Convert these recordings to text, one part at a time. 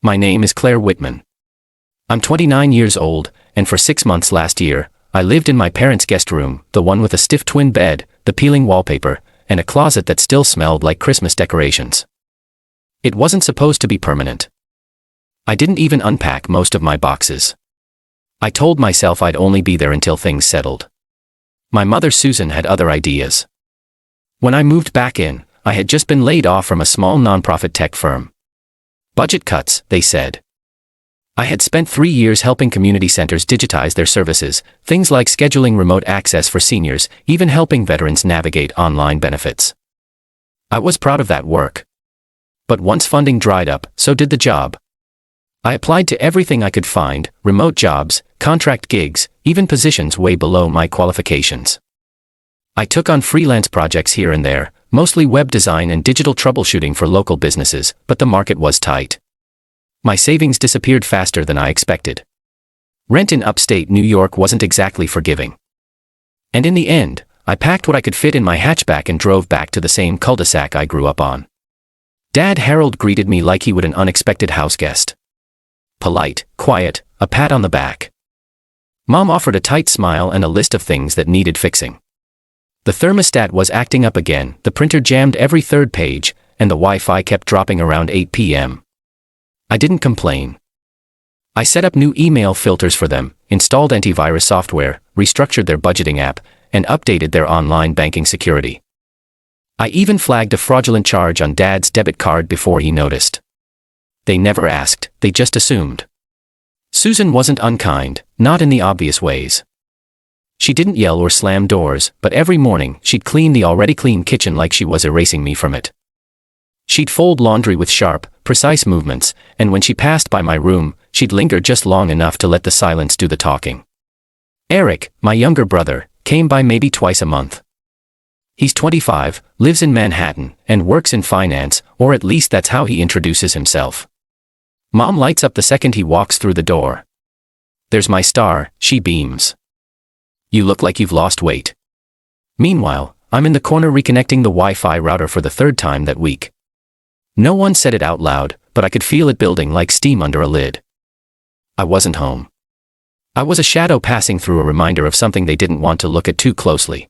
My name is Claire Whitman. I'm 29 years old, and for 6 months last year, I lived in my parents' guest room, the one with a stiff twin bed, the peeling wallpaper, and a closet that still smelled like Christmas decorations. It wasn't supposed to be permanent. I didn't even unpack most of my boxes. I told myself I'd only be there until things settled. My mother Susan had other ideas. When I moved back in, I had just been laid off from a small nonprofit tech firm. Budget cuts, they said. I had spent 3 years helping community centers digitize their services, things like scheduling remote access for seniors, even helping veterans navigate online benefits. I was proud of that work. But once funding dried up, so did the job. I applied to everything I could find, remote jobs, contract gigs, even positions way below my qualifications. I took on freelance projects here and there, mostly web design and digital troubleshooting for local businesses, but the market was tight. My savings disappeared faster than I expected. Rent in upstate New York wasn't exactly forgiving. And in the end, I packed what I could fit in my hatchback and drove back to the same cul-de-sac I grew up on. Dad Harold greeted me like he would an unexpected house guest. Polite, quiet, a pat on the back. Mom offered a tight smile and a list of things that needed fixing. The thermostat was acting up again, the printer jammed every third page, and the Wi-Fi kept dropping around 8 p.m. I didn't complain. I set up new email filters for them, installed antivirus software, restructured their budgeting app, and updated their online banking security. I even flagged a fraudulent charge on Dad's debit card before he noticed. They never asked, they just assumed. Susan wasn't unkind, not in the obvious ways. She didn't yell or slam doors, but every morning she'd clean the already clean kitchen like she was erasing me from it. She'd fold laundry with sharp, precise movements, and when she passed by my room, she'd linger just long enough to let the silence do the talking. Eric, my younger brother, came by maybe twice a month. He's 25, lives in Manhattan, and works in finance, or at least that's how he introduces himself. Mom lights up the second he walks through the door. "There's my star," she beams. "You look like you've lost weight." Meanwhile, I'm in the corner reconnecting the Wi-Fi router for the 3rd time that week. No one said it out loud, but I could feel it building like steam under a lid. I wasn't home. I was a shadow passing through, a reminder of something they didn't want to look at too closely.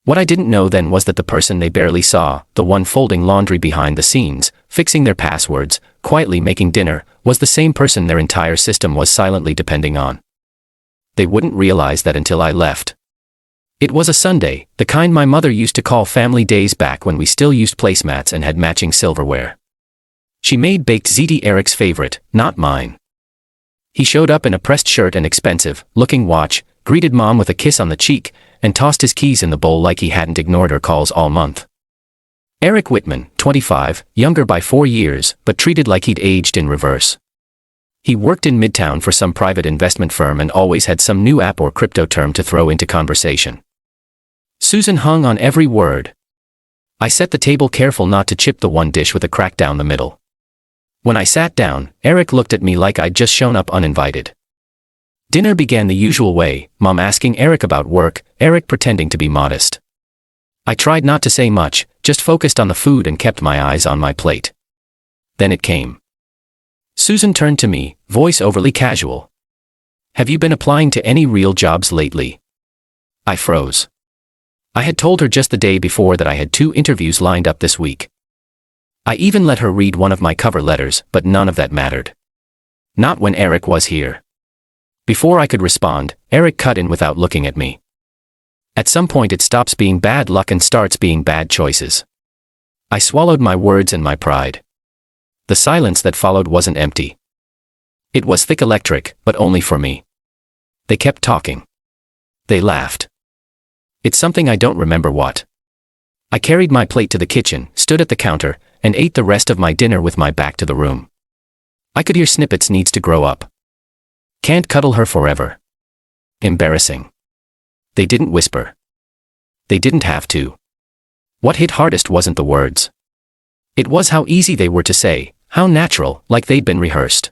What I didn't know then was that the person they barely saw, the one folding laundry behind the scenes, fixing their passwords, quietly making dinner, was the same person their entire system was silently depending on. They wouldn't realize that until I left. It was a Sunday, the kind my mother used to call family days back when we still used placemats and had matching silverware. She made baked ziti, Eric's favorite, not mine. He showed up in a pressed shirt and expensive-looking watch, greeted Mom with a kiss on the cheek, and tossed his keys in the bowl like he hadn't ignored her calls all month. Eric Whitman, 25, younger by 4 years, but treated like he'd aged in reverse. He worked in Midtown for some private investment firm and always had some new app or crypto term to throw into conversation. Susan hung on every word. I set the table, careful not to chip the one dish with a crack down the middle. When I sat down, Eric looked at me like I'd just shown up uninvited. Dinner began the usual way, Mom asking Eric about work, Eric pretending to be modest. I tried not to say much, just focused on the food and kept my eyes on my plate. Then it came. Susan turned to me, voice overly casual. "Have you been applying to any real jobs lately?" I froze. I had told her just the day before that I had 2 interviews lined up this week. I even let her read one of my cover letters, but none of that mattered. Not when Eric was here. Before I could respond, Eric cut in without looking at me. At some point it stops being bad luck and starts being bad choices. I swallowed my words and my pride. The silence that followed wasn't empty. It was thick, electric, but only for me. They kept talking. They laughed. It's something I don't remember what. I carried my plate to the kitchen, stood at the counter, and ate the rest of my dinner with my back to the room. I could hear snippets: "needs to grow up." "Can't cuddle her forever." Embarrassing. They didn't whisper. They didn't have to. What hit hardest wasn't the words. It was how easy they were to say, how natural, like they'd been rehearsed.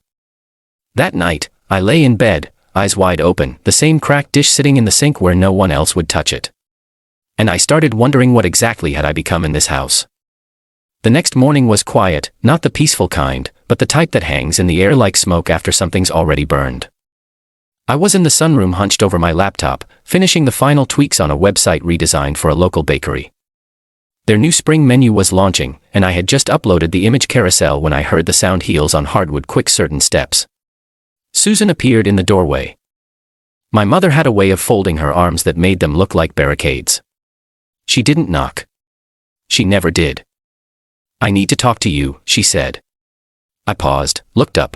That night, I lay in bed, eyes wide open, the same cracked dish sitting in the sink where no one else would touch it. And I started wondering, what exactly had I become in this house? The next morning was quiet, not the peaceful kind, but the type that hangs in the air like smoke after something's already burned. I was in the sunroom hunched over my laptop, finishing the final tweaks on a website redesigned for a local bakery. Their new spring menu was launching, and I had just uploaded the image carousel when I heard the sound heels on hardwood quick certain steps. Susan appeared in the doorway. My mother had a way of folding her arms that made them look like barricades. She didn't knock. She never did. "I need to talk to you," she said. I paused, looked up.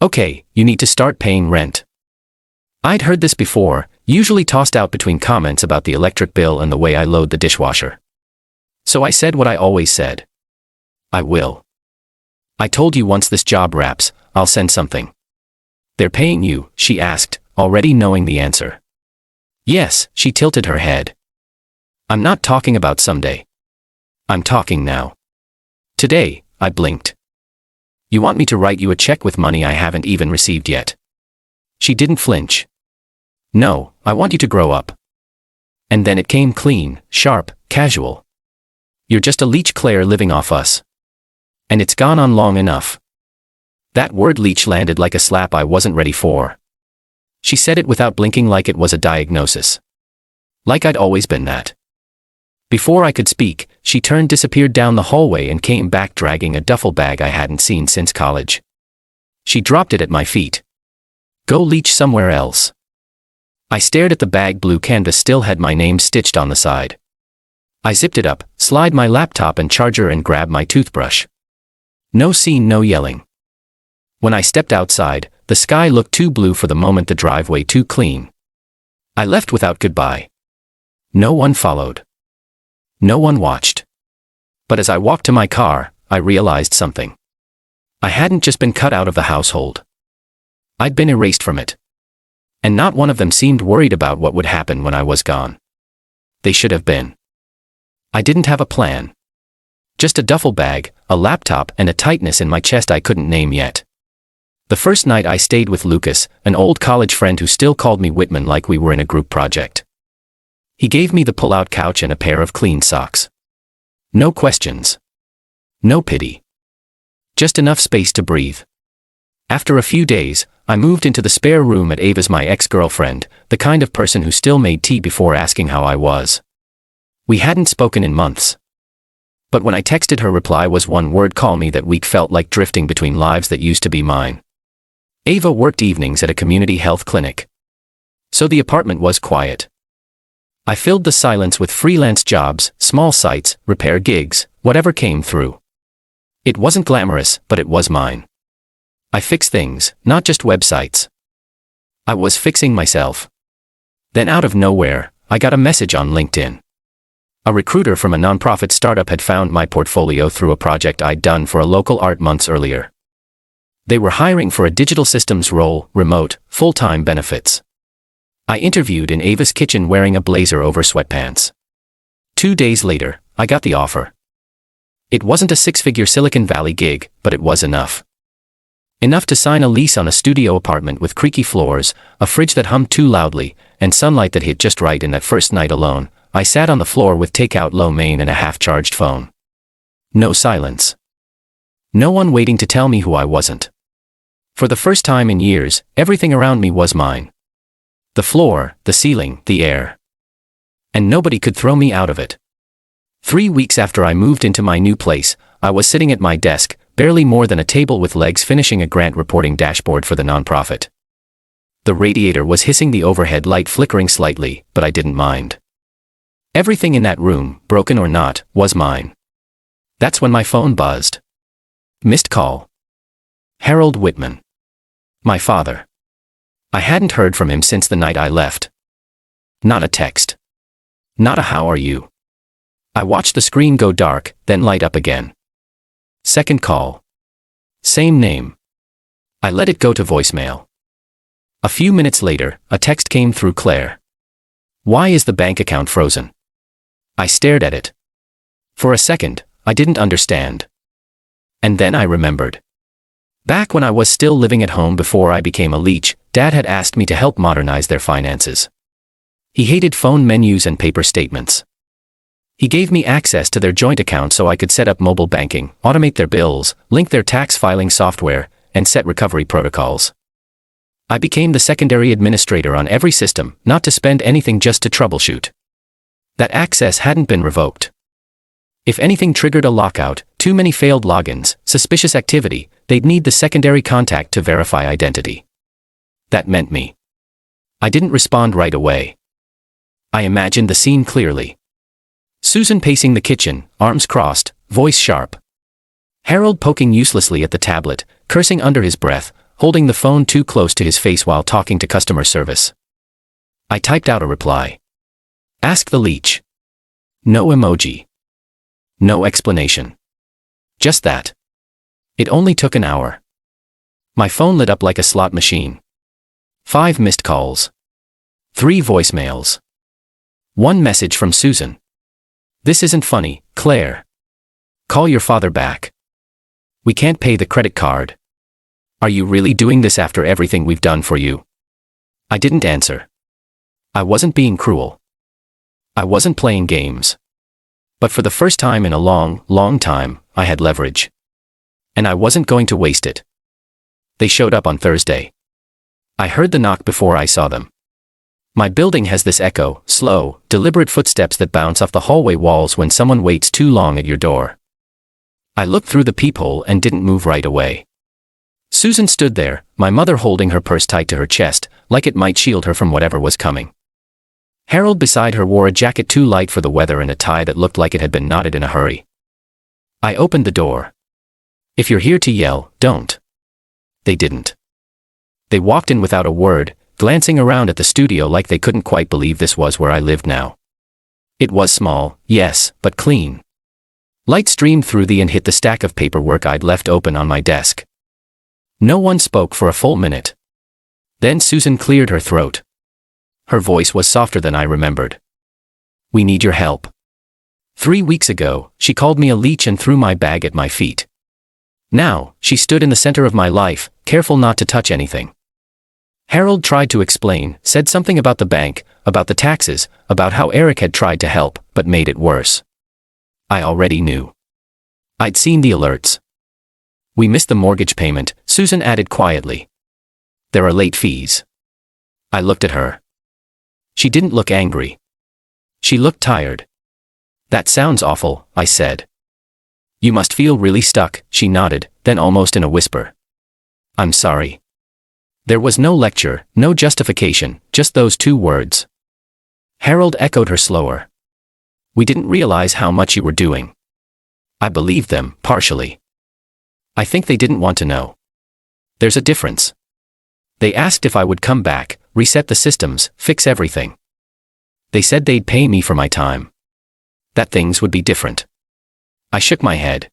"Okay, you need to start paying rent." I'd heard this before, usually tossed out between comments about the electric bill and the way I load the dishwasher. So I said what I always said. "I will. I told you once this job wraps, I'll send something." "They're paying you?" she asked, already knowing the answer. "Yes," she tilted her head. "I'm not talking about someday. I'm talking now. Today," I blinked. "You want me to write you a check with money I haven't even received yet?" She didn't flinch. "No, I want you to grow up." And then it came clean, sharp, casual. "You're just a Leech Claire living off us. And it's gone on long enough." That word leech landed like a slap I wasn't ready for. She said it without blinking like it was a diagnosis. Like I'd always been that. Before I could speak, she disappeared down the hallway and came back dragging a duffel bag I hadn't seen since college. She dropped it at my feet. "Go leech somewhere else." I stared at the bag. Blue canvas still had my name stitched on the side. I zipped it up, slid my laptop and charger and grabbed my toothbrush. No scene, no yelling. When I stepped outside, the sky looked too blue for the moment, the driveway too clean. I left without goodbye. No one followed. No one watched. But as I walked to my car, I realized something. I hadn't just been cut out of the household. I'd been erased from it. And not one of them seemed worried about what would happen when I was gone. They should have been. I didn't have a plan. Just a duffel bag, a laptop, and a tightness in my chest I couldn't name yet. The first night I stayed with Lucas, an old college friend who still called me Whitman like we were in a group project. He gave me the pull-out couch and a pair of clean socks. No questions. No pity. Just enough space to breathe. After a few days, I moved into the spare room at Ava's, my ex-girlfriend, the kind of person who still made tea before asking how I was. We hadn't spoken in months. But when I texted, her reply was one word: "Call me." That week felt like drifting between lives that used to be mine. Ava worked evenings at a community health clinic. So the apartment was quiet. I filled the silence with freelance jobs, small sites, repair gigs, whatever came through. It wasn't glamorous, but it was mine. I fixed things, not just websites. I was fixing myself. Then out of nowhere, I got a message on LinkedIn. A recruiter from a nonprofit startup had found my portfolio through a project I'd done for a local art months earlier. They were hiring for a digital systems role, remote, full-time benefits. I interviewed in Ava's kitchen wearing a blazer over sweatpants. 2 days later, I got the offer. It wasn't a six-figure Silicon Valley gig, but it was enough. Enough to sign a lease on a studio apartment with creaky floors, a fridge that hummed too loudly, and sunlight that hit just right. In that first night alone, I sat on the floor with takeout lo mein and a half-charged phone. No silence. No one waiting to tell me who I wasn't. For the first time in years, everything around me was mine. The floor, the ceiling, the air. And nobody could throw me out of it. 3 weeks after I moved into my new place, I was sitting at my desk, barely more than a table with legs, finishing a grant reporting dashboard for the nonprofit. The radiator was hissing, the overhead light flickering slightly, but I didn't mind. Everything in that room, broken or not, was mine. That's when my phone buzzed. Missed call. Harold Whitman. My father. I hadn't heard from him since the night I left. Not a text. Not a "how are you?" I watched the screen go dark, then light up again. Second call. Same name. I let it go to voicemail. A few minutes later, a text came through: "Claire. Why is the bank account frozen?" I stared at it. For a second, I didn't understand. And then I remembered. Back when I was still living at home before I became a leech, Dad had asked me to help modernize their finances. He hated phone menus and paper statements. He gave me access to their joint account so I could set up mobile banking, automate their bills, link their tax filing software, and set recovery protocols. I became the secondary administrator on every system, not to spend anything, just to troubleshoot. That access hadn't been revoked. If anything triggered a lockout, too many failed logins, suspicious activity, they'd need the secondary contact to verify identity. That meant me. I didn't respond right away. I imagined the scene clearly. Susan pacing the kitchen, arms crossed, voice sharp. Harold poking uselessly at the tablet, cursing under his breath, holding the phone too close to his face while talking to customer service. I typed out a reply. Ask the Leech. No emoji. No explanation. Just that. It only took an hour. My phone lit up like a slot machine. 5 missed calls. 3 voicemails. 1 message from Susan. This isn't funny, Claire. Call your father back. We can't pay the credit card. Are you really doing this after everything we've done for you? I didn't answer. I wasn't being cruel. I wasn't playing games. But for the first time in a long time, I had leverage. And I wasn't going to waste it. They showed up on Thursday. I heard the knock before I saw them. My building has this echo, slow, deliberate footsteps that bounce off the hallway walls when someone waits too long at your door. I looked through the peephole and didn't move right away. Susan stood there, my mother holding her purse tight to her chest, like it might shield her from whatever was coming. Harold beside her wore a jacket too light for the weather and a tie that looked like it had been knotted in a hurry. I opened the door. If you're here to yell, don't. They didn't. They walked in without a word, glancing around at the studio like they couldn't quite believe this was where I lived now. It was small, yes, but clean. Light streamed through and hit the stack of paperwork I'd left open on my desk. No one spoke for a full minute. Then Susan cleared her throat. Her voice was softer than I remembered. We need your help. 3 weeks ago, she called me a leech and threw my bag at my feet. Now, she stood in the center of my life, careful not to touch anything. Harold tried to explain, said something about the bank, about the taxes, about how Eric had tried to help, but made it worse. I already knew. I'd seen the alerts. We missed the mortgage payment, Susan added quietly. There are late fees. I looked at her. She didn't look angry. She looked tired. That sounds awful, I said. You must feel really stuck, she nodded, then almost in a whisper. I'm sorry. There was no lecture, no justification, just those 2 words. Harold echoed her slower. We didn't realize how much you were doing. I believed them, partially. I think they didn't want to know. There's a difference. They asked if I would come back, reset the systems, fix everything. They said they'd pay me for my time. That things would be different. I shook my head.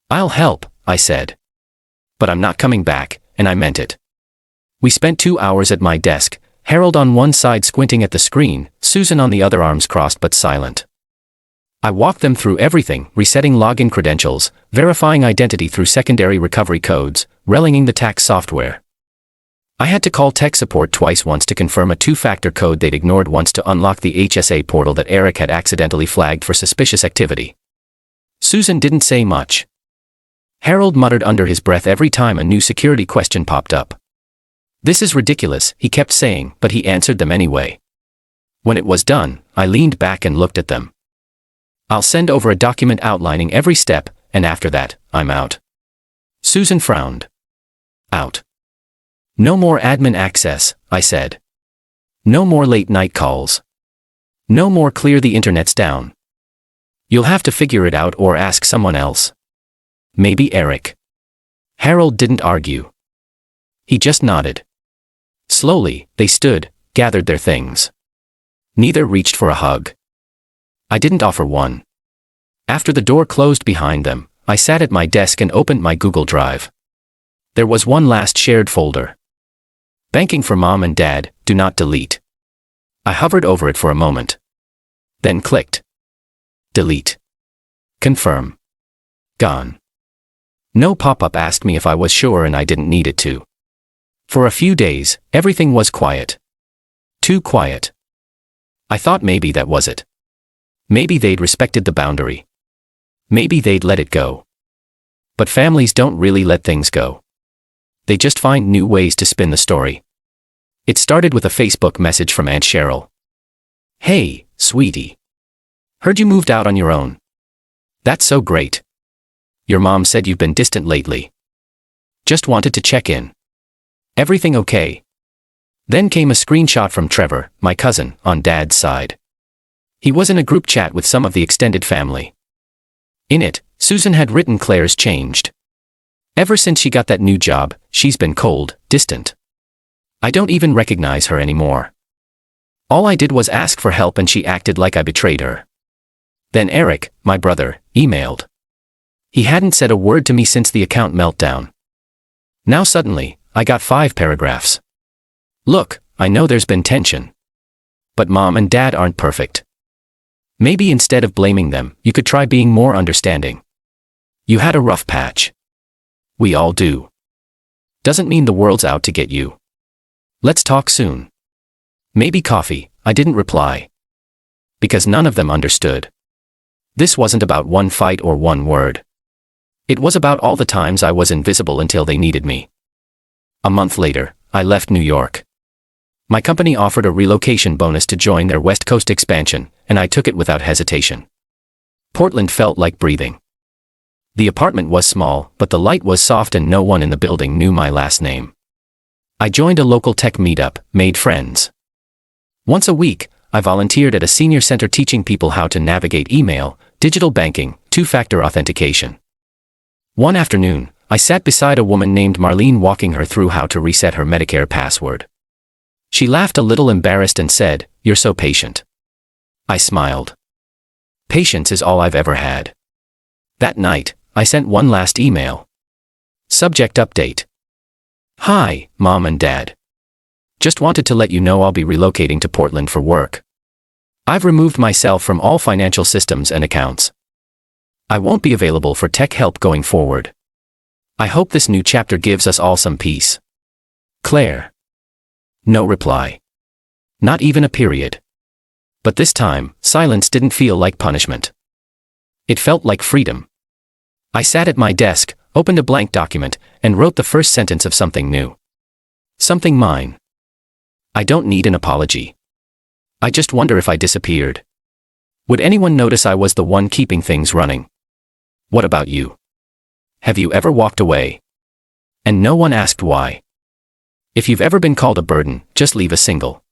I'll help, I said. But I'm not coming back, and I meant it. We spent 2 hours at my desk, Harold on one side squinting at the screen, Susan on the other, arms crossed but silent. I walked them through everything, resetting login credentials, verifying identity through secondary recovery codes, relaying the tax software. I had to call tech support twice, once to confirm a 2-factor code they'd ignored, once to unlock the HSA portal that Eric had accidentally flagged for suspicious activity. Susan didn't say much. Harold muttered under his breath every time a new security question popped up. This is ridiculous, he kept saying, but he answered them anyway. When it was done, I leaned back and looked at them. I'll send over a document outlining every step, and after that, I'm out. Susan frowned. Out. No more admin access, I said. No more late night calls. No more clear the internet's down. You'll have to figure it out or ask someone else. Maybe Eric. Harold didn't argue. He just nodded. Slowly, they stood, gathered their things. Neither reached for a hug. I didn't offer one. After the door closed behind them, I sat at my desk and opened my Google Drive. There was one last shared folder. Banking for Mom and Dad, do not delete. I hovered over it for a moment. Then clicked. Delete. Confirm. Gone. No pop-up asked me if I was sure, and I didn't need it to. For a few days, everything was quiet. Too quiet. I thought maybe that was it. Maybe they'd respected the boundary. Maybe they'd let it go. But families don't really let things go. They just find new ways to spin the story. It started with a Facebook message from Aunt Cheryl. "Hey, sweetie. Heard you moved out on your own. That's so great. Your mom said you've been distant lately. Just wanted to check in. Everything okay?" Then came a screenshot from Trevor, my cousin, on Dad's side. He was in a group chat with some of the extended family. In it, Susan had written Claire's changed. Ever since she got that new job, she's been cold, distant. I don't even recognize her anymore. All I did was ask for help and she acted like I betrayed her. Then Eric, my brother, emailed. He hadn't said a word to me since the account meltdown. Now suddenly, I got 5 paragraphs. "Look, I know there's been tension. But Mom and Dad aren't perfect. Maybe instead of blaming them, you could try being more understanding. You had a rough patch. We all do. Doesn't mean the world's out to get you. Let's talk soon. Maybe coffee." I didn't reply. Because none of them understood. This wasn't about one fight or one word. It was about all the times I was invisible until they needed me. A month later, I left New York. My company offered a relocation bonus to join their West Coast expansion, and I took it without hesitation. Portland felt like breathing. The apartment was small, but the light was soft and no one in the building knew my last name. I joined a local tech meetup, made friends. Once a week, I volunteered at a senior center teaching people how to navigate email, digital banking, two-factor authentication. One afternoon, I sat beside a woman named Marlene walking her through how to reset her Medicare password. She laughed a little embarrassed and said, "You're so patient." I smiled. Patience is all I've ever had. That night, I sent one last email. Subject update. "Hi, Mom and Dad. Just wanted to let you know I'll be relocating to Portland for work. I've removed myself from all financial systems and accounts. I won't be available for tech help going forward. I hope this new chapter gives us all some peace. Claire." No reply. Not even a period. But this time, silence didn't feel like punishment. It felt like freedom. I sat at my desk, opened a blank document, and wrote the first sentence of something new. Something mine. I don't need an apology. I just wonder if I disappeared. Would anyone notice I was the one keeping things running? What about you? Have you ever walked away? And no one asked why? If you've ever been called a burden, just leave a single